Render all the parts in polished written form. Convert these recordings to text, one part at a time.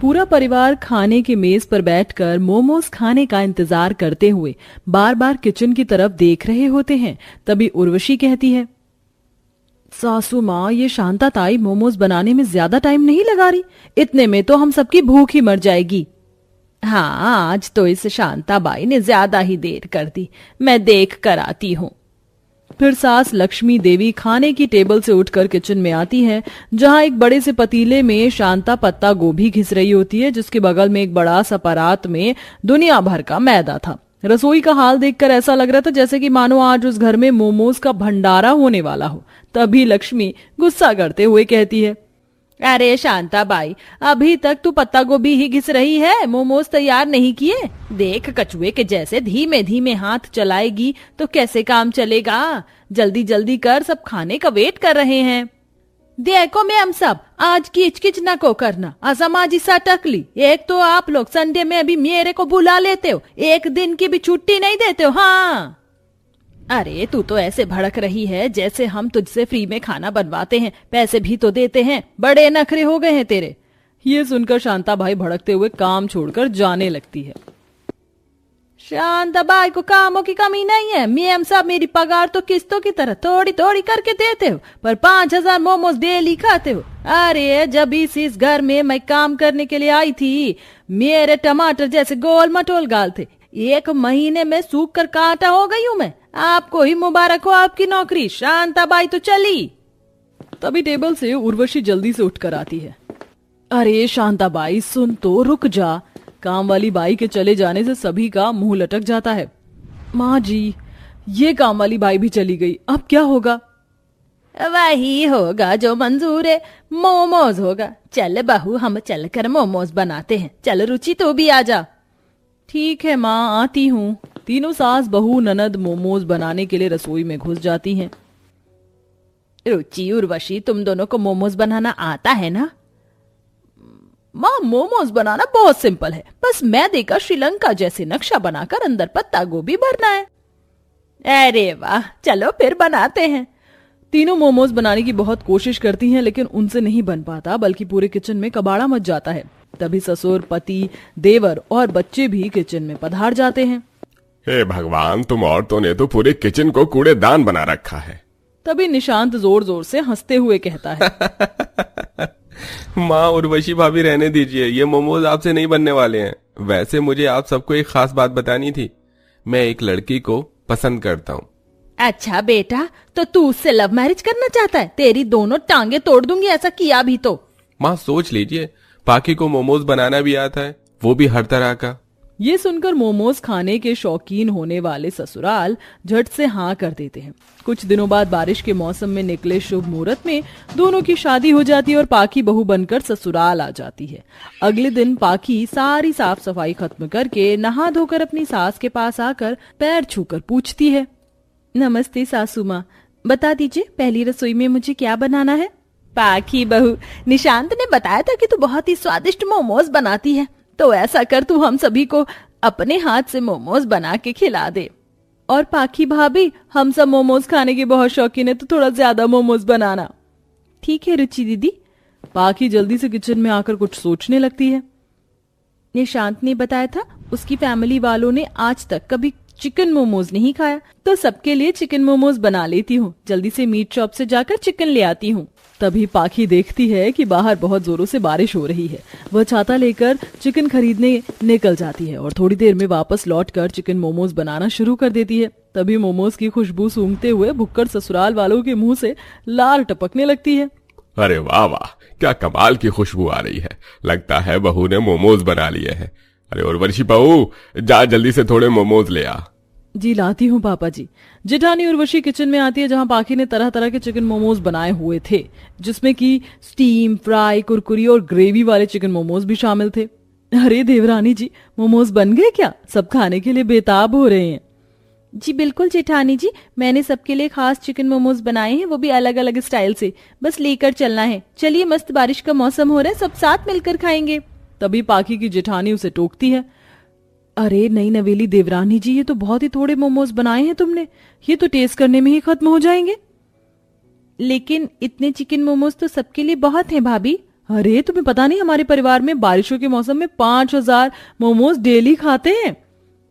पूरा परिवार खाने की मेज पर बैठकर मोमोज खाने का इंतजार करते हुए बार बार किचन की तरफ देख रहे होते हैं। तभी उर्वशी कहती है, सासू माँ, ये शांता ताई मोमोज बनाने में ज्यादा टाइम नहीं लगा रही, इतने में तो हम सबकी भूख ही मर जाएगी। हाँ, आज तो इस शांता बाई ने ज्यादा ही देर कर दी, मैं देख कर आती हूँ। फिर सास लक्ष्मी देवी खाने की टेबल से उठकर किचन में आती है, जहां एक बड़े से पतीले में शांता पत्ता गोभी घिस रही होती है, जिसके बगल में एक बड़ा सा परात में दुनिया भर का मैदा था। रसोई का हाल देखकर ऐसा लग रहा था जैसे कि मानो आज उस घर में मोमोज का भंडारा होने वाला हो। तभी लक्ष्मी गुस्सा करते हुए कहती है, अरे शांता बाई, अभी तक तू पत्ता गोभी ही घिस रही है, मोमोज तैयार नहीं किए। देख, कछुए के जैसे धीमे धीमे हाथ चलाएगी तो कैसे काम चलेगा। जल्दी जल्दी कर, सब खाने का वेट कर रहे हैं। देखो मैम सब, आज की किचकिच न को करना, असमाजी सा टकली। एक तो आप लोग संडे में अभी मेरे को बुला लेते हो, एक दिन की भी छुट्टी नहीं देते हो। हाँ, अरे तू तो ऐसे भड़क रही है जैसे हम तुझसे फ्री में खाना बनवाते हैं, पैसे भी तो देते हैं, बड़े नखरे हो गए हैं तेरे। ये सुनकर शांता भाई भड़कते हुए काम छोड़कर जाने लगती है। शांता बाई को कामों की कमी नहीं है, मैम साहब मेरी पगार तो किस्तों की तरह थोड़ी थोड़ी करके देते हो, पर 5,000 मोमोज डेली खाते हो। अरे जब इस घर में मैं काम करने के लिए आई थी, मेरे टमाटर जैसे गोल मटोल गाल थे, 1 महीने में सूख कर कांटा हो गई हूँ मैं। आपको ही मुबारक हो आपकी नौकरी, शांता बाई तो चली। तभी टेबल से उर्वशी जल्दी से उठकर आती है। अरे शांता बाई सुन तो, रुक जा। काम वाली बाई के चले जाने से सभी का मुंह लटक जाता है। माँ जी, ये काम वाली बाई भी चली गई, अब क्या होगा? वही होगा जो मंजूर है, मोमोज होगा। चल बहू, हम चलकर मोमोज बनाते हैं। चल रुचि, तो भी आ जा। ठीक है माँ, आती हूँ। तीनों सास बहू ननद मोमोज बनाने के लिए रसोई में घुस जाती हैं। रुचि, उर्वशी, तुम दोनों को मोमोज बनाना आता है ना? माँ, मोमोज बनाना बहुत सिंपल है, बस मैदे का श्रीलंका जैसे नक्शा बनाकर अंदर पत्ता गोभी भरना है। अरे वाह, चलो फिर बनाते हैं। तीनों मोमोज बनाने की बहुत कोशिश करती हैं, लेकिन उनसे नहीं बन पाता, बल्कि पूरे किचन में कबाड़ा मच जाता है। तभी ससुर, पति, देवर और बच्चे भी किचन में पधार जाते हैं। हे भगवान, तुम औरतों ने तो पूरे किचन को कूड़ेदान बना रखा है। तभी निशांत जोर जोर से हंसते हुए कहता है, माँ, उर्वशी भाभी रहने दीजिए, ये मोमोज आपसे नहीं बनने वाले हैं। वैसे मुझे आप सबको एक खास बात बतानी थी, मैं एक लड़की को पसंद करता हूँ। अच्छा बेटा, तो तू उससे लव मैरिज करना चाहता है? तेरी दोनों टांगे तोड़ दूंगी ऐसा किया भी तो। माँ सोच लीजिए, पाकी को मोमोज बनाना भी आता है, वो भी हर तरह का। ये सुनकर मोमोज खाने के शौकीन होने वाले ससुराल झट से हाँ कर देते हैं। कुछ दिनों बाद बारिश के मौसम में निकले शुभ मुहूर्त में दोनों की शादी हो जाती है और पाकी बहू बनकर ससुराल आ जाती है। अगले दिन पाकी सारी साफ सफाई खत्म करके नहा धोकर अपनी सास के पास आकर पैर छूकर पूछती है, नमस्ते सासू माँ, बता दीजिए पहली रसोई में मुझे क्या बनाना है? पाकी बहू, निशांत ने बताया था कि तू बहुत ही स्वादिष्ट मोमोज बनाती है, तो ऐसा कर तू हम सभी को अपने हाथ से मोमोज बना के खिला दे। और पाकी भाभी, हम सब मोमोज खाने के बहुत शौकीन है, तो थोड़ा ज्यादा मोमोज बनाना। ठीक है रुचि दीदी। पाकी जल्दी से किचन में आकर कुछ सोचने लगती है। निशांत ने बताया था उसकी फैमिली वालों ने आज तक कभी चिकन मोमोज नहीं खाया, तो सबके लिए चिकन मोमोज बना लेती हूँ। जल्दी से मीट शॉप से जाकर चिकन ले आती हूँ। तभी पाकी देखती है कि बाहर बहुत जोरों से बारिश हो रही है। वह छाता लेकर चिकन खरीदने निकल जाती है और थोड़ी देर में वापस लौटकर चिकन मोमोज बनाना शुरू कर देती है। तभी मोमोज की खुशबू सूंघते हुए भुक्कड़ ससुराल वालों के मुंह से लार टपकने लगती है। अरे वाह वाह, क्या कमाल की खुशबू आ रही है, लगता है बहू ने मोमोज बना लिए हैं। अरे उर्वशी बहू, जा जल्दी से थोड़े मोमोज ले आ। जी लाती हूँ पापा जी। जेठानी उर्वशी किचन में आती है, जहाँ पाकी ने तरह तरह के चिकन मोमोज बनाए हुए थे, जिसमें कि स्टीम, फ्राई, कुरकुरी और ग्रेवी वाले चिकन मोमोज भी शामिल थे। अरे देवरानी जी, मोमोज बन गए क्या? सब खाने के लिए बेताब हो रहे हैं। जी बिल्कुल जेठानी जी, मैंने सबके लिए खास चिकन मोमोज बनाए हैं, वो भी अलग अलग स्टाइल से, बस लेकर चलना है। चलिए, मस्त बारिश का मौसम हो रहा है, सब साथ मिलकर खाएंगे। तभी पाकी की जेठानी उसे टोकती है, अरे नई नवेली देवरानी जी, ये तो बहुत ही थोड़े मोमोज बनाए हैं तुमने, ये तो टेस्ट करने में ही खत्म हो जाएंगे। लेकिन इतने चिकन मोमोज तो सबके लिए बहुत हैं भाभी, अरे तुम्हें पता नहीं, हमारे परिवार में बारिशों के मौसम में 5,000 मोमोज डेली खाते हैं।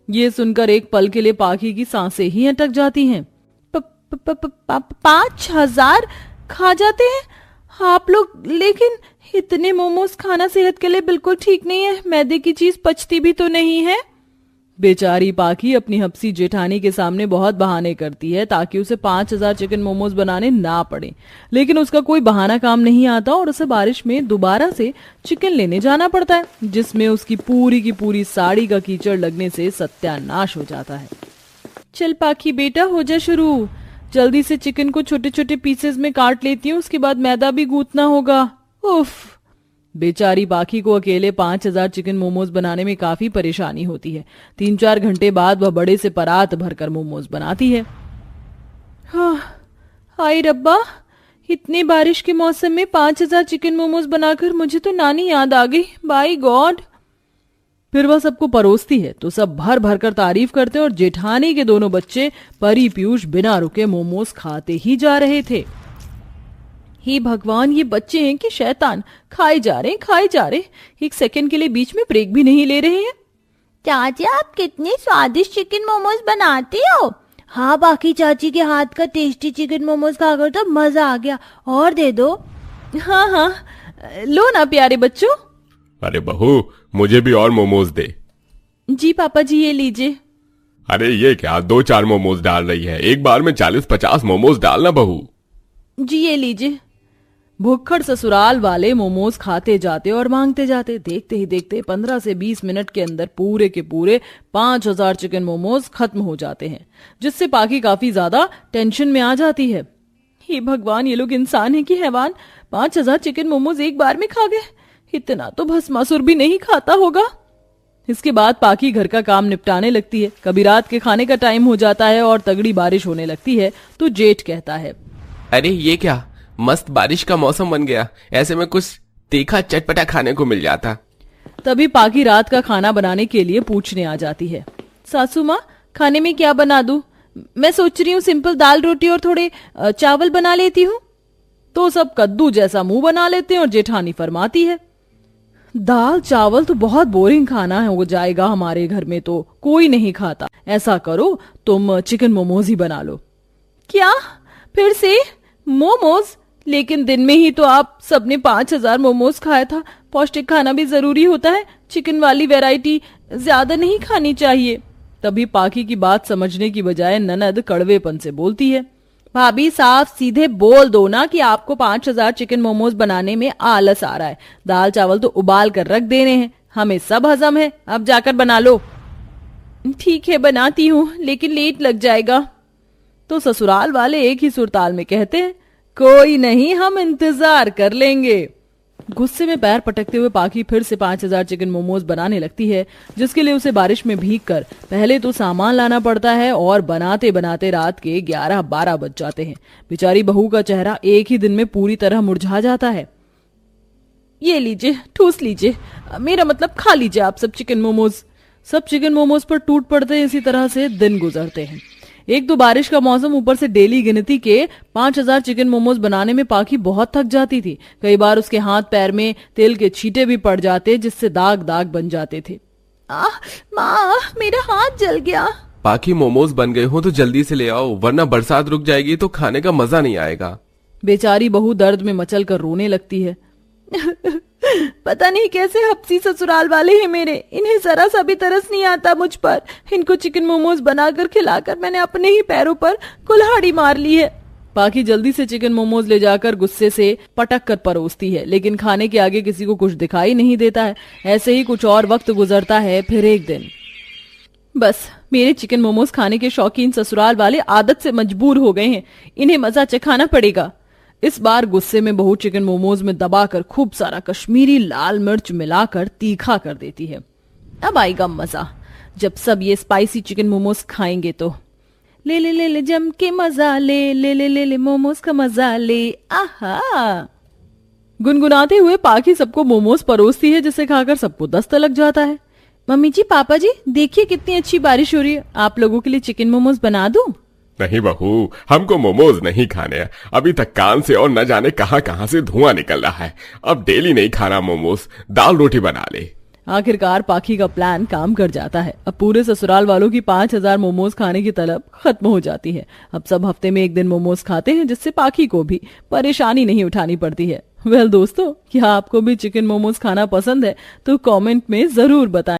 ये सुनकर एक पल के लिए पाखी की सांसें ही अटक जाती हैं। 5,000 खा जाते हैं आप लोग? लेकिन इतने मोमोज खाना सेहत के लिए बिल्कुल ठीक नहीं है, मैदे की चीज पचती भी तो नहीं है। बेचारी पाखी अपनी हपसी जेठानी के सामने बहुत बहाने करती है ताकि उसे 5,000 चिकन मोमोज बनाने ना पड़े, लेकिन उसका कोई बहाना काम नहीं आता और उसे बारिश में दोबारा से चिकन लेने जाना पड़ता है, जिसमें उसकी पूरी की पूरी साड़ी का कीचड़ लगने से सत्यानाश हो जाता है। चल पाखी बेटा, हो जा शुरू। जल्दी से चिकन को छोटे छोटे पीसेस में काट लेती हूँ, उसके बाद मैदा भी गूंथना होगा। उफ। बेचारी पाखी को अकेले 5,000 चिकन मोमोज बनाने में काफी परेशानी होती है। 3-4 घंटे बाद वह बड़े से परात भरकर मोमोज बनाती है। हाय रब्बा, इतनी बारिश के मौसम में 5,000 चिकन मोमोज बनाकर मुझे तो नानी याद आ गई। By God. फिर वह सबको परोसती है तो सब भर भर कर तारीफ करते हैं और जेठानी के दोनों बच्चे परी पीयूष बिना रुके मोमोज खाते ही जा रहे थे। हे भगवान, ये बच्चे हैं कि शैतान, खाए जा रहे, एक सेकंड के लिए बीच में ब्रेक भी नहीं ले रहे हैं। चाची, आप कितने स्वादिष्ट चिकन मोमोज बनाती हो। हाँ, बाकी चाची के हाथ का टेस्टी चिकन मोमोज खाकर तो मजा आ गया, और दे दो। हाँ, लो ना प्यारे बच्चों। अरे बहू, मुझे भी और मोमोज दे। जी पापा जी, ये लीजिए। अरे ये क्या 2-4 मोमोज डाल रही है, एक बार में 40-50 मोमोज डालना बहू। जी ये लीजिए। भुक्खड़ ससुराल वाले मोमोज खाते जाते और मांगते जाते। देखते ही देखते 15 से 20 मिनट के अंदर पूरे के पूरे 5,000 चिकन मोमोज खत्म हो जाते हैं, जिससे पाखी काफी ज्यादा टेंशन में आ जाती है। हे भगवान, ये लोग इंसान है कि हैवान? 5,000 चिकन मोमोज एक बार में खा गए। इतना तो भस्मासुर भी नहीं खाता होगा। इसके बाद पाखी घर का काम निपटाने लगती है। कभी रात के खाने का टाइम हो जाता है और तगड़ी बारिश होने लगती है तो जेठ कहता है, अरे ये क्या, मस्त बारिश का मौसम बन गया, ऐसे में कुछ तीखा चटपटा खाने को मिल जाता। तभी पाखी रात का खाना बनाने के लिए पूछने आ जाती है। सासू माँ, खाने में क्या बना दूं? मैं सोच रही हूँ सिंपल दाल रोटी और थोड़े चावल बना लेती हूँ। तो सब कद्दू जैसा मुंह बना लेते हैं और जेठानी फरमाती है, दाल चावल तो बहुत बोरिंग खाना हो जाएगा, हमारे घर में तो कोई नहीं खाता। ऐसा करो, तुम चिकन मोमोज ही बना लो। क्या? फिर से मोमोज? लेकिन दिन में ही तो आप सबने 5,000 मोमोज खाया था। पौष्टिक खाना भी जरूरी होता है, चिकन वाली वैरायटी ज्यादा नहीं खानी चाहिए। तभी पाखी की बात समझने की बजाय ननद कड़वेपन से बोलती है, भाभी साफ सीधे बोल दो ना कि आपको 5,000 चिकन मोमोज बनाने में आलस आ रहा है। दाल चावल तो उबाल कर रख देने हैं, हमें सब हजम है, अब जाकर बना लो। ठीक है, बनाती हूँ, लेकिन लेट लग जाएगा। तो ससुराल वाले एक ही सुरताल में कहते हैं, कोई नहीं, हम इंतजार कर लेंगे। गुस्से में पैर पटकते हुए पाखी फिर से 5,000 चिकन मोमोज बनाने लगती है, जिसके लिए उसे बारिश में भीगकर पहले तो सामान लाना पड़ता है और बनाते बनाते रात के 11-12 बज जाते हैं। बेचारी बहू का चेहरा एक ही दिन में पूरी तरह मुरझा जाता है। ये लीजिए, ठूस लीजिए, मेरा मतलब खा लीजिए आप सब चिकन मोमोज। सब चिकन मोमोज पर टूट पड़ते हैं। इसी तरह से दिन गुजरते हैं। एक तो बारिश का मौसम, ऊपर से डेली गिनती के 5,000 चिकन मोमोज बनाने में पाखी बहुत थक जाती थी। कई बार उसके हाथ पैर में तेल के छींटे भी पड़ जाते, जिससे दाग दाग बन जाते थे। माँ, मेरा हाथ जल गया। पाखी, मोमोज बन गए हो तो जल्दी से ले आओ, वरना बरसात रुक जाएगी तो खाने का मजा नहीं आएगा। बेचारी बहू दर्द में मचल कर रोने लगती है। पता नहीं कैसे हपसी ससुराल वाले हैं मेरे, इन्हें जरा सा भी तरस नहीं आता मुझ पर। इनको चिकन मोमोज बनाकर खिलाकर मैंने अपने ही पैरों पर कुल्हाड़ी मार ली है। पाखी जल्दी से चिकन मोमोज ले जाकर गुस्से से पटक कर परोसती है, लेकिन खाने के आगे किसी को कुछ दिखाई नहीं देता है। ऐसे ही कुछ और वक्त गुजरता है। फिर एक दिन, बस मेरे चिकन मोमोज खाने के शौकीन ससुराल वाले आदत से मजबूर हो गए हैं, इन्हें मजा चखाना पड़ेगा। इस बार गुस्से में बहू चिकन मोमोज में दबाकर खूब सारा कश्मीरी लाल मिर्च मिलाकर तीखा कर देती है। अब आएगा मजा, जब सब ये स्पाइसी चिकन मोमोज खाएंगे तो। ले ले ले ले जम के मजा ले, ले ले ले ले मोमोज का मजा ले, आहा। गुनगुनाते हुए पाखी सबको मोमोज परोसती है, जिसे खाकर सबको दस्त लग जाता है। मम्मी जी, पापा जी, देखिए कितनी अच्छी बारिश हो रही है, आप लोगों के लिए चिकन मोमोज बना दूं? नहीं बहू, हमको मोमोज नहीं खाने। अभी तक कान से और न जाने कहां कहां से धुआं निकल रहा है। अब डेली नहीं खाना मोमोज, दाल रोटी बना ले। आखिरकार पाखी का प्लान काम कर जाता है। अब पूरे ससुराल वालों की 5000 मोमोज खाने की तलब खत्म हो जाती है। अब सब हफ्ते में एक दिन मोमोज खाते हैं, जिससे पाखी को भी परेशानी नहीं उठानी पड़ती है। वेल दोस्तों, क्या आपको भी चिकन मोमोज खाना पसंद है? तो कमेंट में जरूर बताएं।